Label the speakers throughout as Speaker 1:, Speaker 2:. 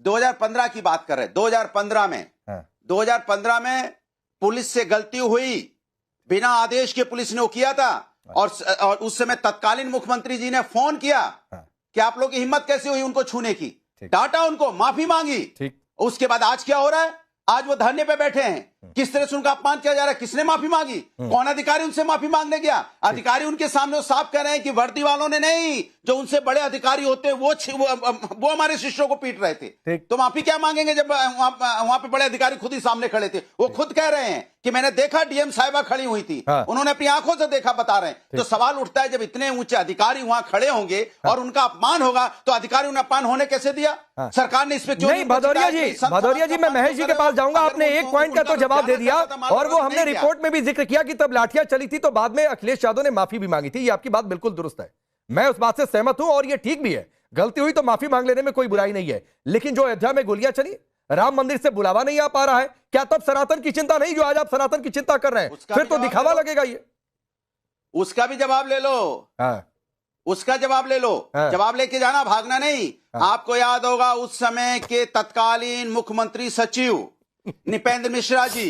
Speaker 1: 2015 की बात कर रहे हैं। 2015 में 2015 में पुलिस से गलती हुई, बिना आदेश के पुलिस ने वो किया था, और उस समय तत्कालीन मुख्यमंत्री जी ने फोन किया कि आप लोग की हिम्मत कैसे हुई उनको छूने की, डांटा उनको, माफी मांगी। उसके बाद आज क्या हो रहा है? आज वो धरने पे बैठे हैं, किस तरह से उनका अपमान किया जा रहा है। किसने माफी मांगी? कौन अधिकारी उनसे माफी मांगने गया? अधिकारी उनके सामने वो साफ कह रहे हैं कि वर्दी वालों ने नहीं, जो उनसे बड़े अधिकारी होते हैं वो हमारे शिष्यों को पीट रहे थे। तो माफी क्या मांगेंगे जब वहां पे बड़े अधिकारी खुद ही सामने खड़े थे? वो खुद कह रहे हैं कि मैंने देखा, डीएम साहिबा खड़ी हुई थी, उन्होंने अपनी आंखों से देखा, बता रहे हैं। तो सवाल उठता है, जब इतने ऊंचे अधिकारी वहां खड़े होंगे और उनका अपमान होगा, तो अधिकारी ने अपमान होने कैसे दिया? सरकार ने इस पे क्यों नहीं?
Speaker 2: भदौरिया जी, मैं महेश जी के पास जाऊंगा। आपने एक पॉइंट का तो जवाब दे दिया, और वो हमने रिपोर्ट में भी जिक्र किया कि तब लाठियां चली थी, तो बाद में अखिलेश यादव ने माफी भी मांगी थी। ये आपकी बात बिल्कुल दुरुस्त है, मैं उस बात से सहमत हूं, और ये ठीक भी है। गलती हुई तो माफी मांग लेने में कोई बुराई नहीं है। लेकिन जो अयोध्या में गोलियां चली, राम मंदिर से बुलावा नहीं आ पा रहा है, क्या तब सनातन की चिंता नहीं? जो आज आप सनातन की चिंता कर रहे हैं, फिर तो दिखावा लगेगा ये।
Speaker 1: उसका भी जवाब ले लो। उसका जवाब ले लो। जवाब लेके जाना, भागना नहीं। आपको याद होगा उस समय के तत्कालीन मुख्यमंत्री सचिव नृपेंद्र मिश्रा जी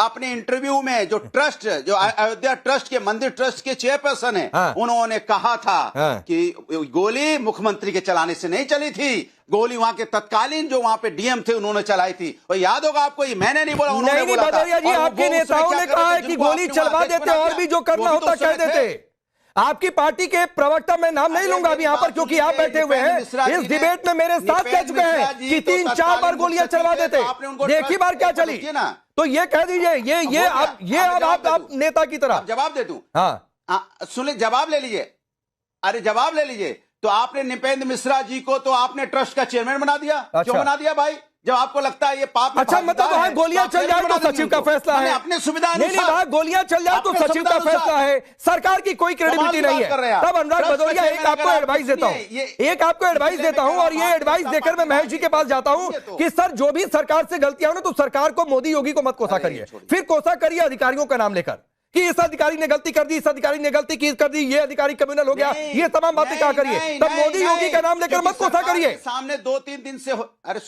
Speaker 1: अपने इंटरव्यू में, जो ट्रस्ट, जो अयोध्या ट्रस्ट के, मंदिर ट्रस्ट के चेयरपर्सन है, उन्होंने कहा था कि गोली मुख्यमंत्री के चलाने से नहीं चली थी, गोली वहां के तत्कालीन जो वहां पे डीएम थे उन्होंने चलाई थी। और याद होगा आपको, ये मैंने नहीं बोला, उन्होंने बोला था।
Speaker 2: भदौरिया जी, आपके नेताओं ने कहा है कि गोली चलवा देते और भी जो करना होता कह देते। आपकी पार्टी के प्रवक्ता, मैं नाम नहीं लूंगा अभी यहां पर क्योंकि आप बैठे हुए हैं, इस डिबेट में मेरे साथ कह चुके हैं कि 3-4 बार गोलियां चलवा देते, देखी बार क्या चली। तो ये कह दीजिए, ये आप नेता की तरह
Speaker 1: जवाब दे दूं?
Speaker 2: हाँ,
Speaker 1: सुनिए, जवाब ले लीजिए। अरे जवाब ले लीजिए। तो आपने नृपेंद्र मिश्रा जी को तो आपने ट्रस्ट का चेयरमैन बना दिया। क्यों बना दिया भाई? जब आपको लगता है ये पाप।
Speaker 2: अच्छा, मतलब वहां गोलियां चल जाए तो सचिव का फैसला है,
Speaker 1: अपने सुविधा
Speaker 2: नहीं, वहां गोलियां चल जाए तो सचिव का फैसला है, सरकार की कोई क्रेडिबिलिटी नहीं है। तब अनुराग भदौरिया, एक आपको एडवाइस देता हूं, और ये एडवाइस देकर मैं महेश जी के पास जाता हूं कि सर, जो भी सरकार से गलतियां हो ना, तो सरकार को मोदी योगी को मत कोसा करिए, फिर कोसा करिए अधिकारियों का नाम लेकर कि इस अधिकारी ने गलती कर दी, इस अधिकारी ने गलती कर दी, ये अधिकारी क्रिमिनल हो गया, ये तमाम बातें क्या करिए। तब मोदी योगी का नाम लेकर मत कोसा करिए।
Speaker 1: सामने 2-3 दिन से अरे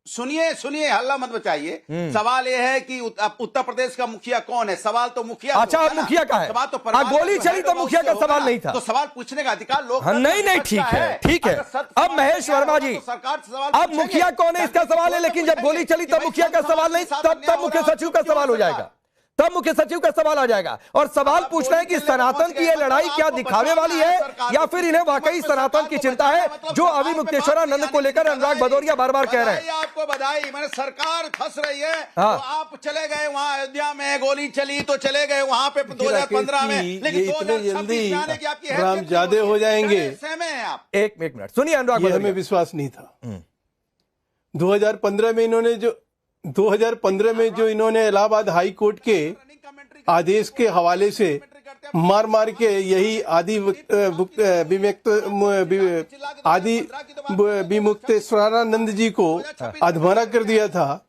Speaker 1: सुनिए, हल्ला मत बचाइए। सवाल यह है कि उत्तर प्रदेश का मुखिया कौन है? सवाल तो मुखिया।
Speaker 2: अच्छा, अब मुखिया का है।
Speaker 1: सवाल तो
Speaker 2: गोली चली तो मुखिया का सवाल नहीं था,
Speaker 1: तो सवाल पूछने का अधिकार लोग।
Speaker 2: नहीं, ठीक है। अब महेश वर्मा जी, अब मुखिया कौन है इसका सवाल है, लेकिन जब गोली चली तब मुखिया का सवाल नहीं, तब मुख्य सचिव का सवाल हो जाएगा, तब मुख्य सचिव का सवाल आ जाएगा। और सवाल पूछना है कि सनातन की ये लड़ाई क्या दिखावे वाली है, या फिर इन्हें वाकई सनातन की चिंता है, जो अभी मुक्तेश्वरानंद को लेकर अनुराग भदौरिया बार बार कह रहे हैं।
Speaker 1: आपको बधाई, मैंने सरकार फंस रही है। तो आप चले गए वहां, अयोध्या में गोली चली तो चले गए वहां पे 2015 में, लेकिन
Speaker 3: इतने जल्दी राम ज्यादा हो जाएंगे,
Speaker 1: आप
Speaker 2: एक मिनट सुनिए अनुराग,
Speaker 3: हमें विश्वास नहीं था। 2015 में जो इन्होंने इलाहाबाद हाई कोर्ट के आदेश के हवाले से मार के यही आदि विमुक्तेश्वरानंद जी को अधमरा कर दिया था,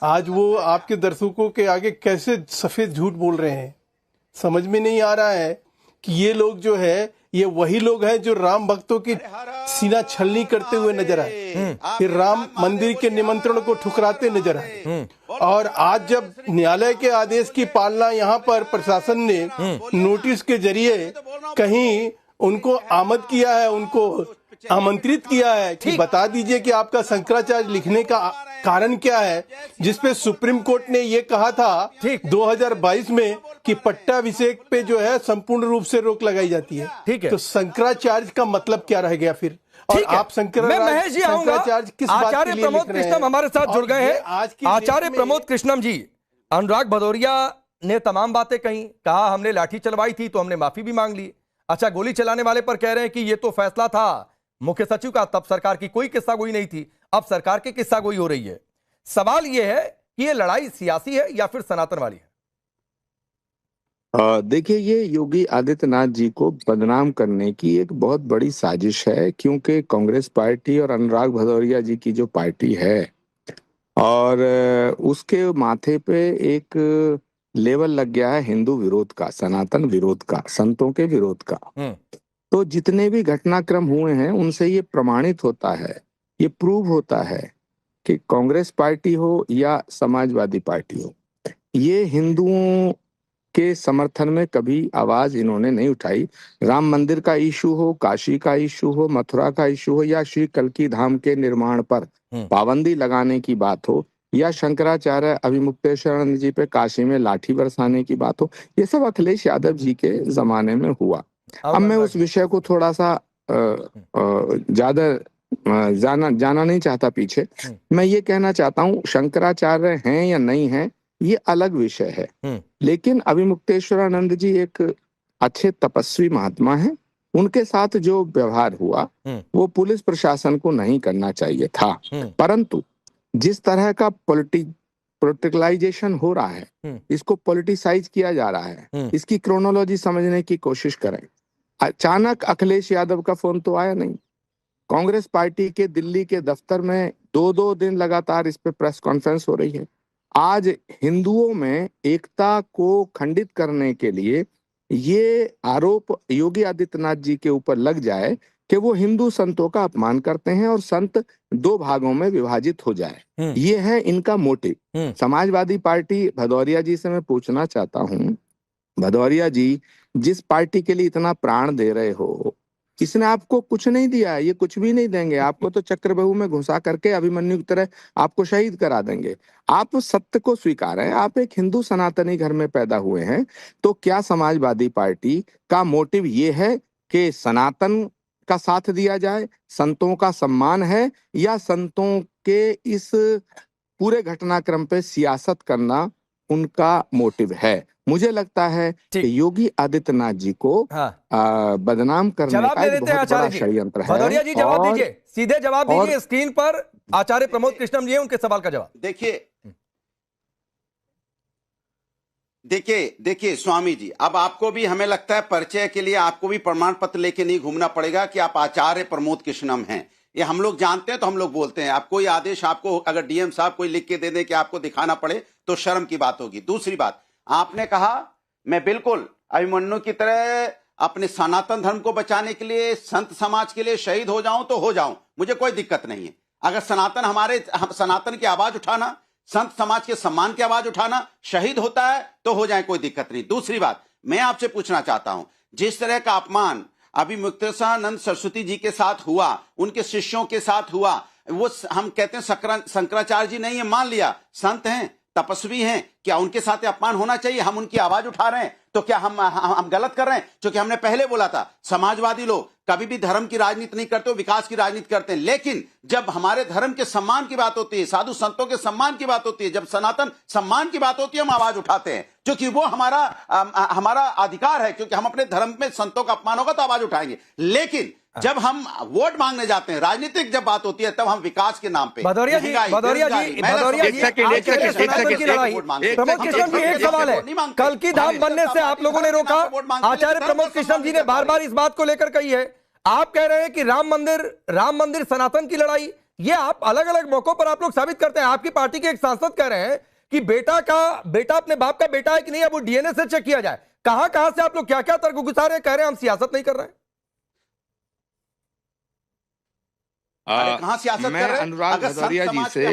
Speaker 3: आज वो आपके दर्शकों के आगे कैसे सफेद झूठ बोल रहे हैं। समझ में नहीं आ रहा है कि ये लोग जो है, ये वही लोग हैं जो राम भक्तों की सीना छलनी करते हुए नजर आए, फिर राम मंदिर के निमंत्रण को ठुकराते नजर आए। और आज जब न्यायालय के आदेश की पालना यहाँ पर प्रशासन ने नोटिस के जरिए कहीं उनको आमद किया है, उनको आमंत्रित किया है कि बता दीजिए कि आपका शंकराचार्य लिखने का कारण क्या है, जिसपे सुप्रीम कोर्ट ने ये कहा था 2022 में कि पट्टाभिषेक पे जो है संपूर्ण रूप से रोक लगाई जाती है।
Speaker 2: ठीक है,
Speaker 3: तो शंकराचार्य का मतलब क्या रह गया फिर? और आप
Speaker 2: शंकराचार्य किस आचार्य प्रमोद कृष्णम हमारे साथ जुड़ गए हैं। आचार्य प्रमोद कृष्णम जी, अनुराग भदौरिया ने तमाम बातें कहा हमने लाठी चलवाई थी तो हमने माफी भी मांग ली। अच्छा, गोली चलाने वाले पर कह रहे हैं कि ये तो फैसला था मुख्य सचिव का, तब सरकार की कोई किस्सा गोई नहीं थी, अब सरकार की किस्सा गोई हो रही है। सवाल यह है कि ये लड़ाई सियासी है या फिर सनातन वाली है?
Speaker 4: देखिए, ये योगी आदित्यनाथ जी को बदनाम करने की एक बहुत बड़ी साजिश है, क्योंकि कांग्रेस पार्टी और अनुराग भदौरिया जी की जो पार्टी है, और उसके माथे पे एक लेवल लग गया है हिंदू विरोध का, सनातन विरोध का, संतों के विरोध का। तो जितने भी घटनाक्रम हुए हैं उनसे ये प्रमाणित होता है ये प्रूव होता है कि कांग्रेस पार्टी हो या समाजवादी पार्टी हो, ये हिंदुओं के समर्थन में कभी आवाज इन्होंने नहीं उठाई। राम मंदिर का इशू हो, काशी का इशू हो, मथुरा का इशू हो, या श्री कल्की धाम के निर्माण पर पाबंदी लगाने की बात हो, या शंकराचार्य अभिमुक्तेश्वरानंद जी पे काशी में लाठी बरसाने की बात हो, ये सब अखिलेश यादव जी के जमाने में हुआ। अब मैं उस विषय को थोड़ा सा ज्यादा जाना नहीं चाहता पीछे। मैं ये कहना चाहता हूँ, शंकराचार्य हैं या नहीं है ये अलग विषय है, लेकिन अभिमुक्तेश्वरानंद जी एक अच्छे तपस्वी महात्मा हैं। उनके साथ जो व्यवहार हुआ वो पुलिस प्रशासन को नहीं करना चाहिए था, परंतु जिस तरह का पॉलिटिकलाइजेशन हो रहा है, इसको पॉलिटिसाइज किया जा रहा है, इसकी क्रोनोलॉजी समझने की कोशिश करें। अचानक अखिलेश यादव का फोन तो आया नहीं। कांग्रेस पार्टी के दिल्ली के दफ्तर में 2-2 दिन लगातार इस पे प्रेस कॉन्फ्रेंस हो रही है। आज हिंदुओं में एकता को खंडित करने के लिए ये आरोप योगी आदित्यनाथ जी के ऊपर लग जाए कि वो हिंदू संतों का अपमान करते हैं और संत 2 भागों में विभाजित हो जाए, ये है इनका मोटिव। समाजवादी पार्टी भदौरिया जी से मैं पूछना चाहता हूँ, भदौरिया जी जिस पार्टी के लिए इतना प्राण दे रहे हो, इसने आपको कुछ नहीं दिया, ये कुछ भी नहीं देंगे आपको, तो चक्रव्यूह में घुसा करके अभिमन्यु की तरह आपको शहीद करा देंगे। आप सत्य को स्वीकार है, आप एक हिंदू सनातनी घर में पैदा हुए हैं, तो क्या समाजवादी पार्टी का मोटिव ये है कि सनातन का साथ दिया जाए, संतों का सम्मान है, या संतों के इस पूरे घटनाक्रम पे सियासत करना उनका मोटिव है? मुझे लगता है कि योगी आदित्यनाथ जी को बदनाम करने का एक बहुत बड़ा षड्यंत्र है।
Speaker 2: भदौरिया जी जवाब दीजिए, सीधे जवाब दीजिए। स्क्रीन पर आचार्य प्रमोद कृष्णम जी हैं, उनके सवाल का जवाब
Speaker 1: देखिए स्वामी जी, अब आपको भी हमें लगता है परिचय के लिए आपको भी प्रमाण पत्र लेके नहीं घूमना पड़ेगा कि आप आचार्य प्रमोद कृष्णम हैं। ये हम लोग जानते हैं तो हम लोग बोलते हैं। आप कोई आदेश आपको अगर डीएम साहब कोई लिख के दे दे कि आपको दिखाना पड़े तो शर्म की बात होगी। दूसरी बात, आपने कहा मैं बिल्कुल अभिमन्यु की तरह अपने सनातन धर्म को बचाने के लिए, संत समाज के लिए शहीद हो जाऊं तो हो जाऊं, मुझे कोई दिक्कत नहीं है। अगर सनातन की आवाज उठाना, संत समाज के सम्मान की आवाज उठाना शहीद होता है तो हो जाए, कोई दिक्कत नहीं। दूसरी बात, मैं आपसे पूछना चाहता हूं, जिस तरह का अपमान अभिमुक्तेश्वरानंद सरस्वती जी के साथ हुआ, उनके शिष्यों के साथ हुआ, वो हम कहते हैं शंकराचार्य जी नहीं है, मान लिया संत हैं, तपस्वी हैं, क्या उनके साथ अपमान होना चाहिए? हम उनकी आवाज उठा रहे हैं तो क्या हम गलत कर रहे हैं? क्योंकि हमने पहले बोला था समाजवादी लोग कभी भी धर्म की राजनीति नहीं करते, विकास की राजनीति करते हैं। लेकिन जब हमारे धर्म के सम्मान की बात होती है, साधु संतों के सम्मान की बात होती है, जब सनातन सम्मान की बात होती है, हम आवाज उठाते हैं, क्योंकि वो हमारा अधिकार है। क्योंकि हम अपने धर्म में संतों का अपमान होगा तो आवाज उठाएंगे। लेकिन जब हम वोट मांगने जाते हैं, राजनीतिक जब बात होती है, तब हम विकास के नाम पे
Speaker 2: भदौरिया जी प्रमोद कृष्णम जी एक सवाल है, कल्की धाम बनने से आप लोगों ने रोका, आचार्य प्रमोद कृष्णम जी ने बार बार इस बात को लेकर कही है। आप कह रहे हैं कि राम मंदिर सनातन की लड़ाई, ये आप अलग अलग मौकों पर आप लोग साबित करते हैं। आपकी पार्टी के एक सांसद कह रहे हैं कि बेटा अपने बाप का बेटा है कि नहीं, अब वो डीएनए से चेक किया जाए। कहां से आप लोग क्या क्या तर्क घुसा रहे हैं, कह रहे हैं हम सियासत नहीं कर रहे हैं।
Speaker 1: कहां सियासत कर रहे हैं?
Speaker 4: अनुराग भदौरिया जी से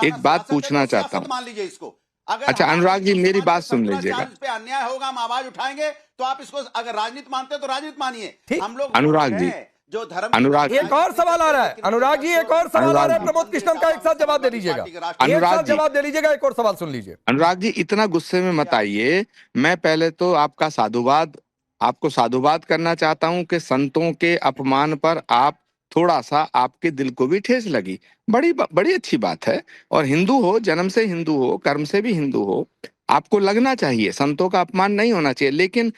Speaker 4: एक बात पूछना चाहता हूं।
Speaker 1: मान लीजिए इसको,
Speaker 4: अच्छा अनुराग जी मेरी बात सुन लीजिएगा।
Speaker 1: पे अन्याय होगा, हम आवाज उठाएंगे, तो आप इसको अगर राजनीति मानते हैं तो राजनीति मानिए। हम लोग
Speaker 4: अनुराग जी
Speaker 1: जो धर्म,
Speaker 4: अनुराग
Speaker 2: एक और सवाल आ रहा है, अनुराग जी एक और सवाल आ रहा है प्रमोद कृष्णम का, एक साथ जवाब दे लीजिएगा। अनुराग जवाब दे लीजिएगा, एक और सवाल सुन लीजिए।
Speaker 4: अनुराग जी इतना गुस्से में मत आइए। मैं पहले तो आपको साधुवाद करना चाहता हूं कि संतों के अपमान पर आप थोड़ा सा, आपके दिल को भी ठेस लगी, बड़ी अच्छी बात है। और हिंदू हो, जन्म से हिंदू हो, कर्म से भी हिंदू हो, आपको लगना चाहिए, संतों का अपमान नहीं होना चाहिए। लेकिन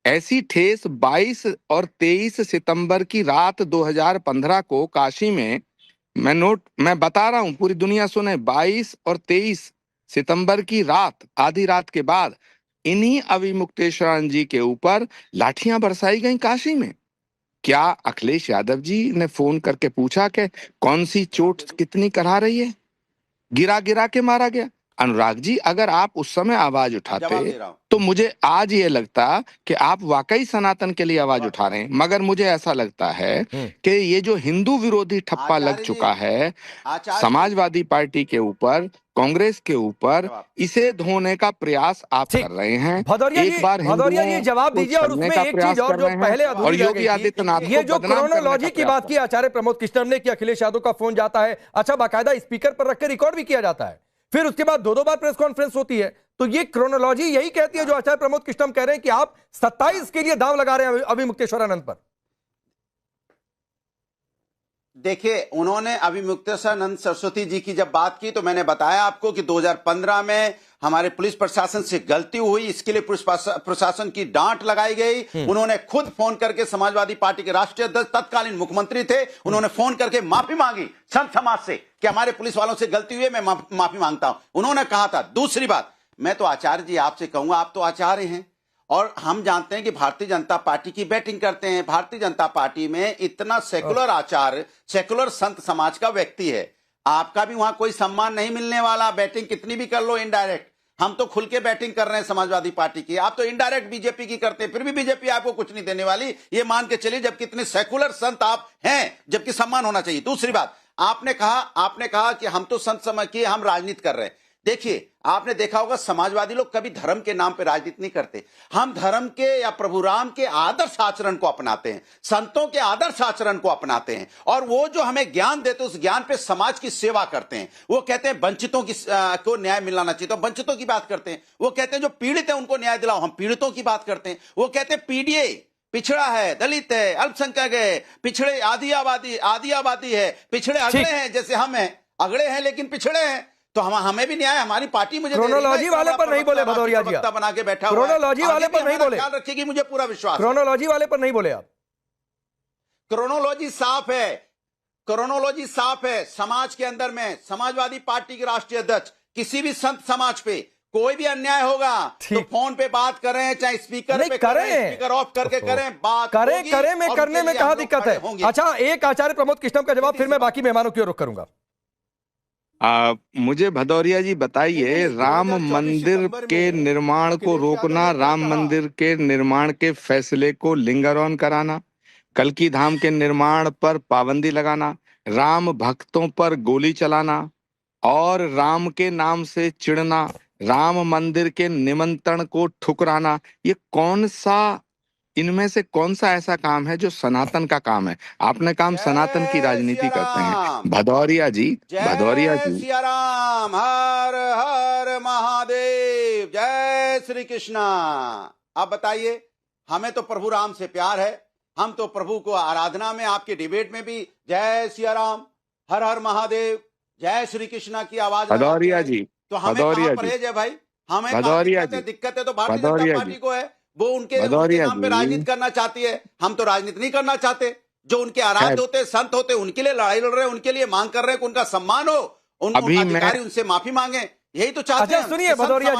Speaker 4: ऐसी ठेस 22 और 23 सितंबर की रात 2015 को काशी में, मैं बता रहा हूं, पूरी दुनिया सुने, 22 और 23 सितंबर की रात, आधी रात के बाद इन्हीं अभिमुक्तेश्वरानंद जी के ऊपर लाठियां बरसाई गई काशी में। क्या अखिलेश यादव जी ने फोन करके पूछा कि कौन सी चोट कितनी करा रही है? गिरा के मारा गया। अनुराग जी, अगर आप उस समय आवाज उठाते तो मुझे आज ये लगता कि आप वाकई सनातन के लिए आवाज उठा रहे हैं, मगर मुझे ऐसा लगता है कि ये जो हिंदू विरोधी ठप्पा लग चुका है समाजवादी पार्टी के ऊपर, कांग्रेस के ऊपर, इसे धोने का प्रयास आप कर रहे हैं।
Speaker 2: एक बार भदौरिया जी जवाब दीजिए, और उसमें एक चीज और जो पहले
Speaker 4: और योगी आदित्यनाथ,
Speaker 2: ये जो क्रोनोलॉजी की बात की आचार्य प्रमोद कृष्णम ने कि अखिलेश यादव का फोन जाता है, अच्छा बाकायदा स्पीकर पर रखकर रिकॉर्ड भी किया जाता है, फिर उसके बाद दो बार प्रेस कॉन्फ्रेंस होती है, तो ये क्रोनोलॉजी यही कहती है जो आचार्य प्रमोद कृष्णम कह रहे हैं कि आप 27 के लिए दांव लगा रहे हैं अभिमुक्तेश्वरानंद पर।
Speaker 1: देखिए, उन्होंने अभिमुक्तेश्वरानंद सरस्वती जी की जब बात की तो मैंने बताया आपको कि 2015 में हमारे पुलिस प्रशासन से गलती हुई, इसके लिए पुलिस प्रशासन की डांट लगाई गई। उन्होंने खुद फोन करके, समाजवादी पार्टी के राष्ट्रीय अध्यक्ष तत्कालीन मुख्यमंत्री थे, उन्होंने फोन करके माफी मांगी संत समाज से कि हमारे पुलिस वालों से गलती हुई है, मैं माफी मांगता हूं, उन्होंने कहा था। दूसरी बात, मैं तो आचार्य जी आपसे कहूंगा, आप तो आचार्य हैं और हम जानते हैं कि भारतीय जनता पार्टी की बैटिंग करते हैं। भारतीय जनता पार्टी में इतना सेकुलर आचार्य, सेकुलर संत समाज का व्यक्ति है, आपका भी वहां कोई सम्मान नहीं मिलने वाला। बैटिंग कितनी भी कर लो इनडायरेक्ट, हम तो खुल के बैटिंग कर रहे हैं समाजवादी पार्टी की, आप तो इनडायरेक्ट बीजेपी की करते हैं, फिर भी बीजेपी आपको कुछ नहीं देने वाली, ये मान के चलिए, जबकि इतने सेकुलर संत आप हैं, जबकि सम्मान होना चाहिए। दूसरी बात, आपने कहा कि हम तो संत समाज की, हम राजनीति कर रहे हैं। देखिए, आपने देखा होगा समाजवादी लोग कभी धर्म के नाम पे राजनीति नहीं करते। हम धर्म के या प्रभु राम के आदर्श आचरण को अपनाते हैं, संतों के आदर्श आचरण को अपनाते हैं, और वो जो हमें ज्ञान देते हैं उस ज्ञान पे समाज की सेवा करते हैं। वो कहते हैं वंचितों की को न्याय मिलना चाहिए, तो वंचितों की बात करते हैं। वो कहते हैं जो पीड़ित है उनको न्याय दिलाओ, हम पीड़ितों की बात करते हैं। वो कहते हैं पीडीए पिछड़ा है, दलित है, अल्पसंख्यक है, पिछड़े आदि आबादी है, पिछड़े अगड़े हैं, जैसे हम हैं, अगड़े हैं लेकिन पिछड़े हैं, तो हमें भी न्याय, हमारी पार्टी मुझे
Speaker 2: क्रोनोलॉजी वाले पर नहीं बोले भदौरिया जी,
Speaker 1: बना के बैठा,
Speaker 2: क्रोनोलॉजी वाले पर नहीं बोले,
Speaker 1: ख्याल रखिएगी, मुझे पूरा विश्वास,
Speaker 2: क्रोनोलॉजी वाले पर नहीं बोले आप।
Speaker 1: क्रोनोलॉजी साफ है, क्रोनोलॉजी साफ है। समाज के अंदर में समाजवादी पार्टी के राष्ट्रीय अध्यक्ष किसी भी संत समाज पे कोई भी अन्याय होगा तो फोन पे बात करें, चाहे स्पीकर पे करें, स्पीकर ऑफ करके करें, बात
Speaker 2: करें में करने में कहां दिक्कत है। अच्छा, एक आचार्य प्रमोद कृष्णम का जवाब, फिर मैं बाकी मेहमानों की ओर रुख करूंगा।
Speaker 4: मुझे भदौरिया जी बताइए, राम मंदिर के निर्माण को रोकना, राम मंदिर के निर्माण के फैसले को लिंगर ऑन कराना, कल्की धाम के निर्माण पर पाबंदी लगाना, राम भक्तों पर गोली चलाना और राम के नाम से चिढ़ना, राम मंदिर के निमंत्रण को ठुकराना, ये कौन सा, इनमें से कौन सा ऐसा काम है जो सनातन का काम है? आपने काम सनातन की राजनीति करते हैं भदौरिया जी, भदौरिया जी।
Speaker 1: सिया राम, हर हर महादेव, जय श्री कृष्णा। आप बताइए, हमें तो प्रभु राम से प्यार है, हम तो प्रभु को आराधना में, आपके डिबेट में भी जय सिया राम, हर हर महादेव, जय श्री कृष्णा की आवाज
Speaker 4: भदौरिया जी,
Speaker 1: तो हमें कहां परहेज है भाई? हमें दिक्कत है तो भारतीय जनता पार्टी को है, वो उनके नाम पे राजनीति करना चाहती है, हम तो राजनीति नहीं करना चाहते। जो उनके आराध्य होते, संत होते, उनके लिए लड़ाई लड़ रहे हैं, उनके लिए मांग कर रहे हैं कि उनका सम्मान हो, अधिकारी उनसे माफी मांगे, यही तो चाहते हैं।
Speaker 2: सुनिए भदौरिया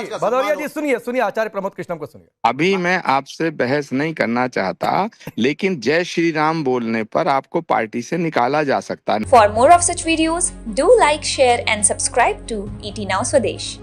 Speaker 2: जी सुनिए आचार्य प्रमोद कृष्णम को सुनिए।
Speaker 4: अभी मैं आपसे बहस नहीं करना चाहता, लेकिन जय श्री राम बोलने पर आपको पार्टी से निकाला जा सकता है।
Speaker 5: For more of such videos do like, share and subscribe to ET Now Swadesh।